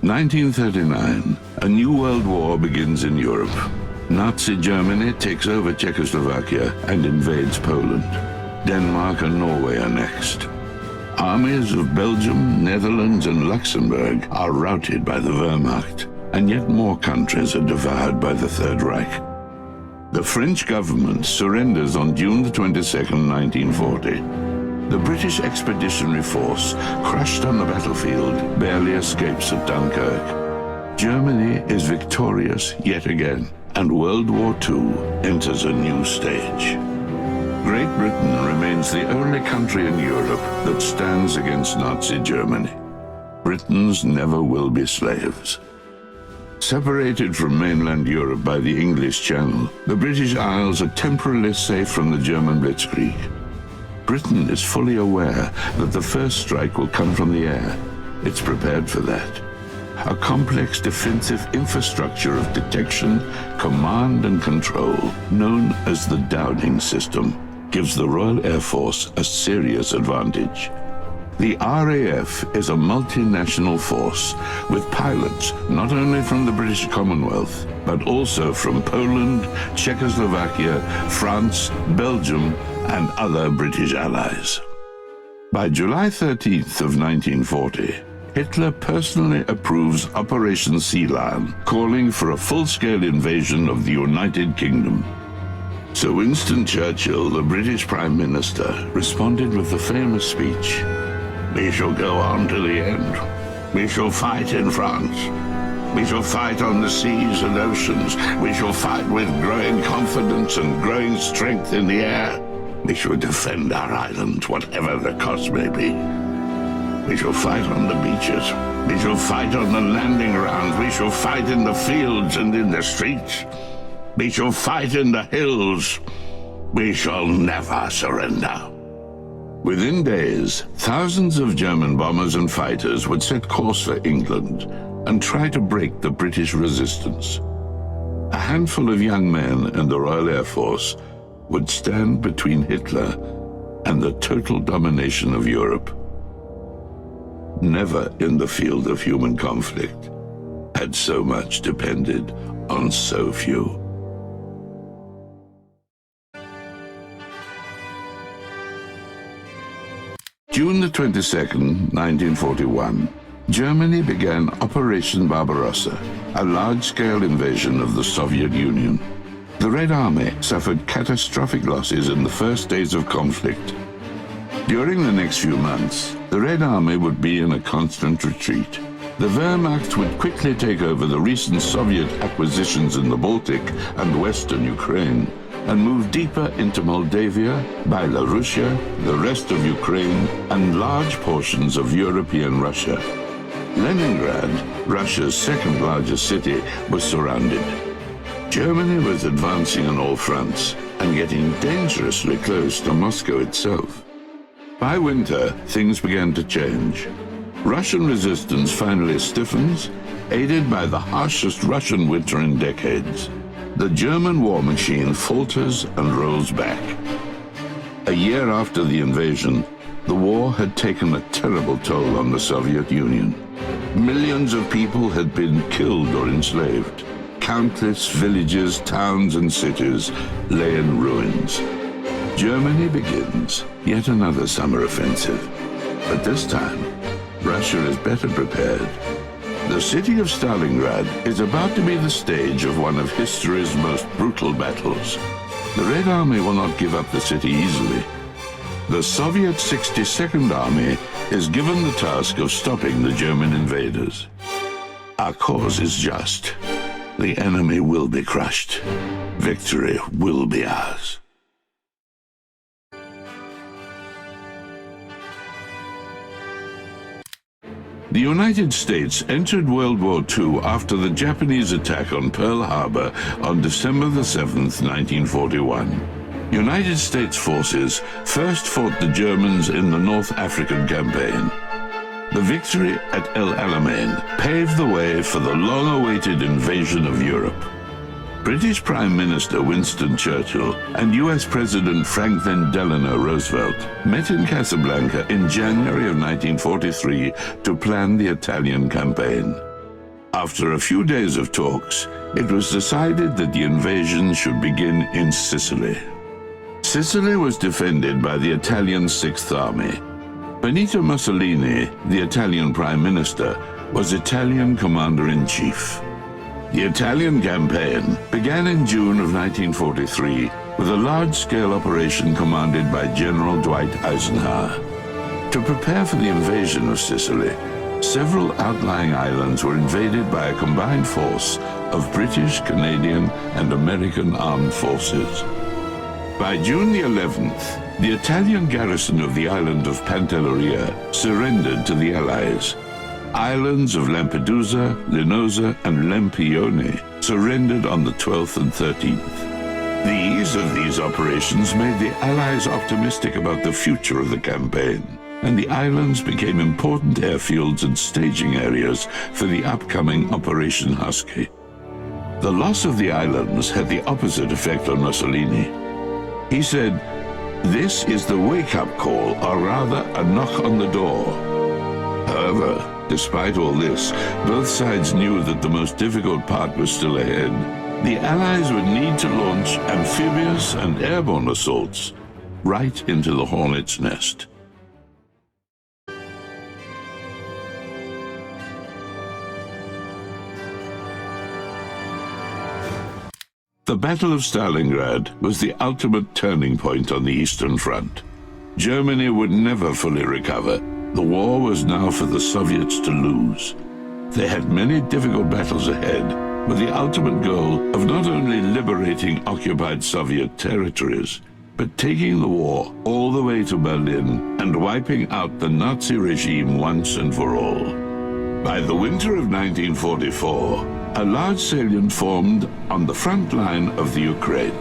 1939, a new world war begins in Europe. Nazi Germany takes over Czechoslovakia and invades Poland. Denmark and Norway are next. Armies of Belgium, Netherlands, and Luxembourg are routed by the Wehrmacht, and yet more countries are devoured by the Third Reich. The French government surrenders on June the 22nd, 1940. The British Expeditionary Force, crushed on the battlefield, barely escapes at Dunkirk. Germany is victorious yet again, and World War II enters a new stage. Great Britain remains the only country in Europe that stands against Nazi Germany. Britons never will be slaves. Separated from mainland Europe by the English Channel, the British Isles are temporarily safe from the German blitzkrieg. Britain is fully aware that the first strike will come from the air. It's prepared for that. A complex defensive infrastructure of detection, command and control, known as the Dowding System, gives the Royal Air Force a serious advantage. The RAF is a multinational force with pilots not only from the British Commonwealth, but also from Poland, Czechoslovakia, France, Belgium, and other British allies. By July 13th of 1940, Hitler personally approves Operation Sea Lion, calling for a full-scale invasion of the United Kingdom. Sir Winston Churchill, the British Prime Minister, responded with the famous speech, "We shall go on to the end. We shall fight in France. We shall fight on the seas and oceans. We shall fight with growing confidence and growing strength in the air. We shall defend our island, whatever the cost may be. We shall fight on the beaches. We shall fight on the landing grounds. We shall fight in the fields and in the streets. We shall fight in the hills. We shall never surrender." Within days, thousands of German bombers and fighters would set course for England and try to break the British resistance. A handful of young men in the Royal Air Force would stand between Hitler and the total domination of Europe. Never in the field of human conflict had so much depended on so few. June the 22nd, 1941, Germany began Operation Barbarossa, a large-scale invasion of the Soviet Union. The Red Army suffered catastrophic losses in the first days of conflict. During the next few months, the Red Army would be in a constant retreat. The Wehrmacht would quickly take over the recent Soviet acquisitions in the Baltic and western Ukraine, and move deeper into Moldavia, Belarusia, the rest of Ukraine, and large portions of European Russia. Leningrad, Russia's second largest city, was surrounded. Germany was advancing on all fronts and getting dangerously close to Moscow itself. By winter, things began to change. Russian resistance finally stiffens, aided by the harshest Russian winter in decades. The German war machine falters and rolls back. A year after the invasion, the war had taken a terrible toll on the Soviet Union. Millions of people had been killed or enslaved. Countless villages, towns, and cities lay in ruins. Germany begins yet another summer offensive. But this time, Russia is better prepared. The city of Stalingrad is about to be the stage of one of history's most brutal battles. The Red Army will not give up the city easily. The Soviet 62nd Army is given the task of stopping the German invaders. Our cause is just. The enemy will be crushed. Victory will be ours. The United States entered World War II after the Japanese attack on Pearl Harbor on December the 7th, 1941. United States forces first fought the Germans in the North African campaign. The victory at El Alamein paved the way for the long-awaited invasion of Europe. British Prime Minister Winston Churchill and US President Franklin Delano Roosevelt met in Casablanca in January of 1943 to plan the Italian campaign. After a few days of talks, it was decided that the invasion should begin in Sicily. Sicily was defended by the Italian Sixth Army. Benito Mussolini, the Italian Prime Minister, was Italian Commander-in-Chief. The Italian campaign began in June of 1943 with a large-scale operation commanded by General Dwight Eisenhower. To prepare for the invasion of Sicily, several outlying islands were invaded by a combined force of British, Canadian, and American armed forces. By June the 11th, the Italian garrison of the island of Pantelleria surrendered to the Allies. Islands of Lampedusa, Linosa, and Lempione surrendered on the 12th and 13th. The ease of these operations made the Allies optimistic about the future of the campaign, and the islands became important airfields and staging areas for the upcoming Operation Husky. The loss of the islands had the opposite effect on Mussolini. He said, "This is the wake-up call, or rather a knock on the door." However, despite all this, both sides knew that the most difficult part was still ahead. The Allies would need to launch amphibious and airborne assaults right into the hornet's nest. The Battle of Stalingrad was the ultimate turning point on the Eastern Front. Germany would never fully recover. The war was now for the Soviets to lose. They had many difficult battles ahead, with the ultimate goal of not only liberating occupied Soviet territories, but taking the war all the way to Berlin and wiping out the Nazi regime once and for all. By the winter of 1944, a large salient formed on the front line of the Ukraine.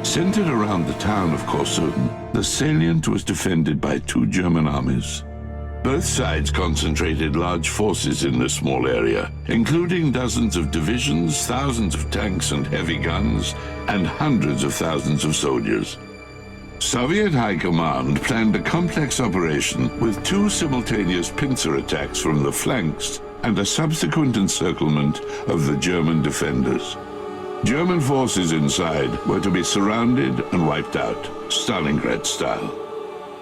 Centered around the town of Korsun, the salient was defended by two German armies. Both sides concentrated large forces in this small area, including dozens of divisions, thousands of tanks and heavy guns, and hundreds of thousands of soldiers. Soviet High Command planned a complex operation with two simultaneous pincer attacks from the flanks and a subsequent encirclement of the German defenders. German forces inside were to be surrounded and wiped out, Stalingrad style.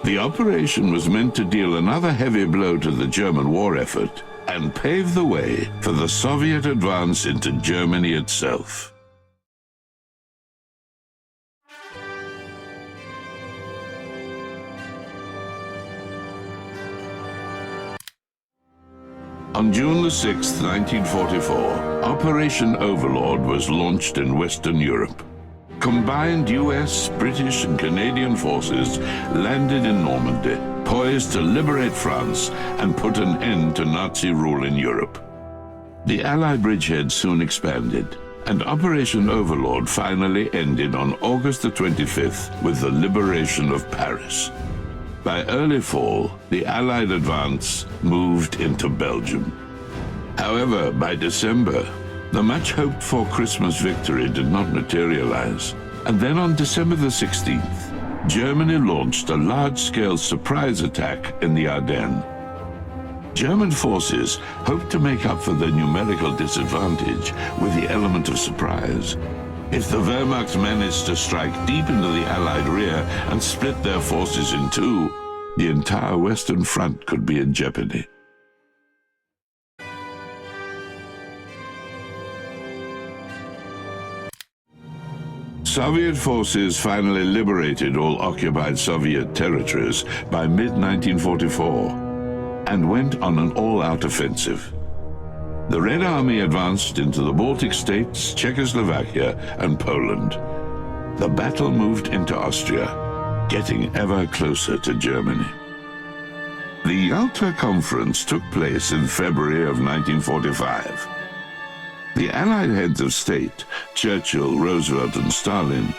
The operation was meant to deal another heavy blow to the German war effort and pave the way for the Soviet advance into Germany itself. On June the 6th, 1944, Operation Overlord was launched in Western Europe. Combined US, British, and Canadian forces landed in Normandy, poised to liberate France and put an end to Nazi rule in Europe. The Allied bridgehead soon expanded, and Operation Overlord finally ended on August the 25th with the liberation of Paris. By early fall, the Allied advance moved into Belgium. However, by December, the much-hoped-for Christmas victory did not materialize, and then on December the 16th, Germany launched a large-scale surprise attack in the Ardennes. German forces hoped to make up for their numerical disadvantage with the element of surprise. If the Wehrmacht managed to strike deep into the Allied rear and split their forces in two, the entire Western Front could be in jeopardy. Soviet forces finally liberated all occupied Soviet territories by mid-1944 and went on an all-out offensive. The Red Army advanced into the Baltic states, Czechoslovakia, and Poland. The battle moved into Austria, getting ever closer to Germany. The Yalta Conference took place in February of 1945. The Allied heads of state, Churchill, Roosevelt, and Stalin,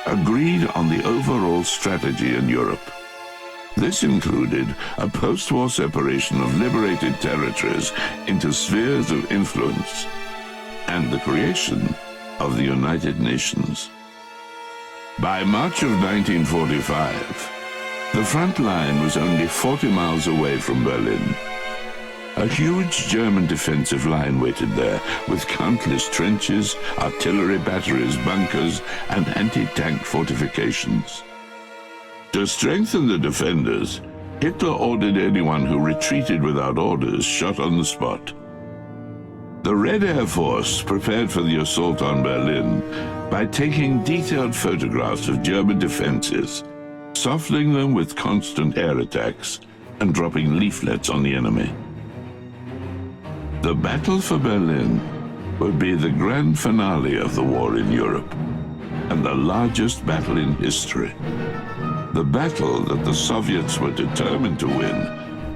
agreed on the overall strategy in Europe. This included a post-war separation of liberated territories into spheres of influence and the creation of the United Nations. By March of 1945, the front line was only 40 miles away from Berlin. A huge German defensive line waited there, with countless trenches, artillery batteries, bunkers, and anti-tank fortifications. To strengthen the defenders, Hitler ordered anyone who retreated without orders shot on the spot. The Red Air Force prepared for the assault on Berlin by taking detailed photographs of German defenses, softening them with constant air attacks, and dropping leaflets on the enemy. The Battle for Berlin would be the grand finale of the war in Europe, and the largest battle in history. The battle that the Soviets were determined to win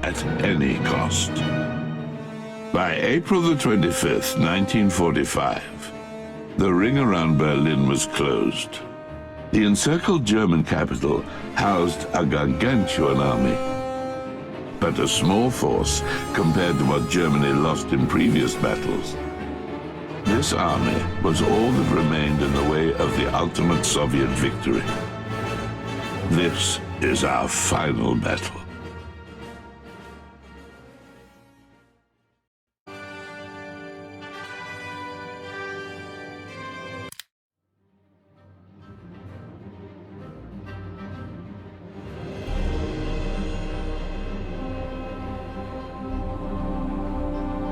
at any cost. By April the 25th, 1945, the ring around Berlin was closed. The encircled German capital housed a gargantuan army, but a small force compared to what Germany lost in previous battles. This army was all that remained in the way of the ultimate Soviet victory. This is our final battle.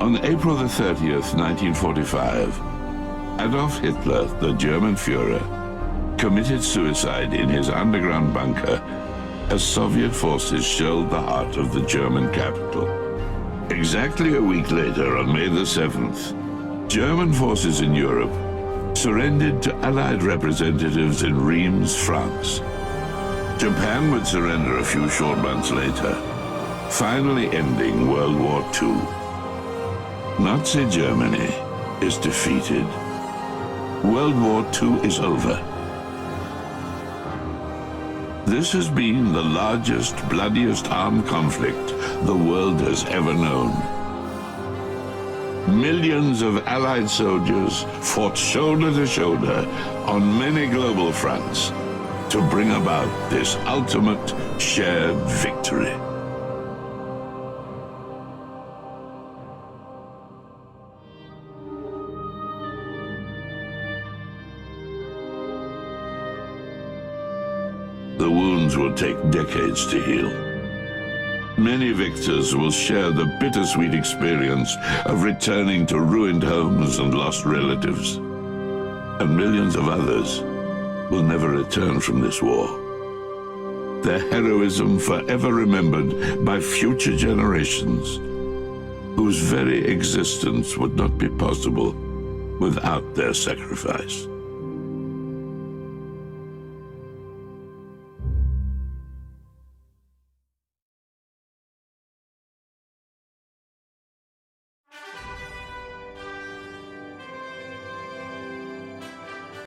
On April the 30th, 1945, Adolf Hitler, the German Führer, committed suicide in his underground bunker as Soviet forces shelled the heart of the German capital. Exactly a week later, on May the 7th, German forces in Europe surrendered to Allied representatives in Reims, France. Japan would surrender a few short months later, finally ending World War II. Nazi Germany is defeated. World War II is over. This has been the largest, bloodiest armed conflict the world has ever known. Millions of Allied soldiers fought shoulder to shoulder on many global fronts to bring about this ultimate shared victory. The wounds will take decades to heal. Many victors will share the bittersweet experience of returning to ruined homes and lost relatives. And millions of others will never return from this war. Their heroism forever remembered by future generations, whose very existence would not be possible without their sacrifice.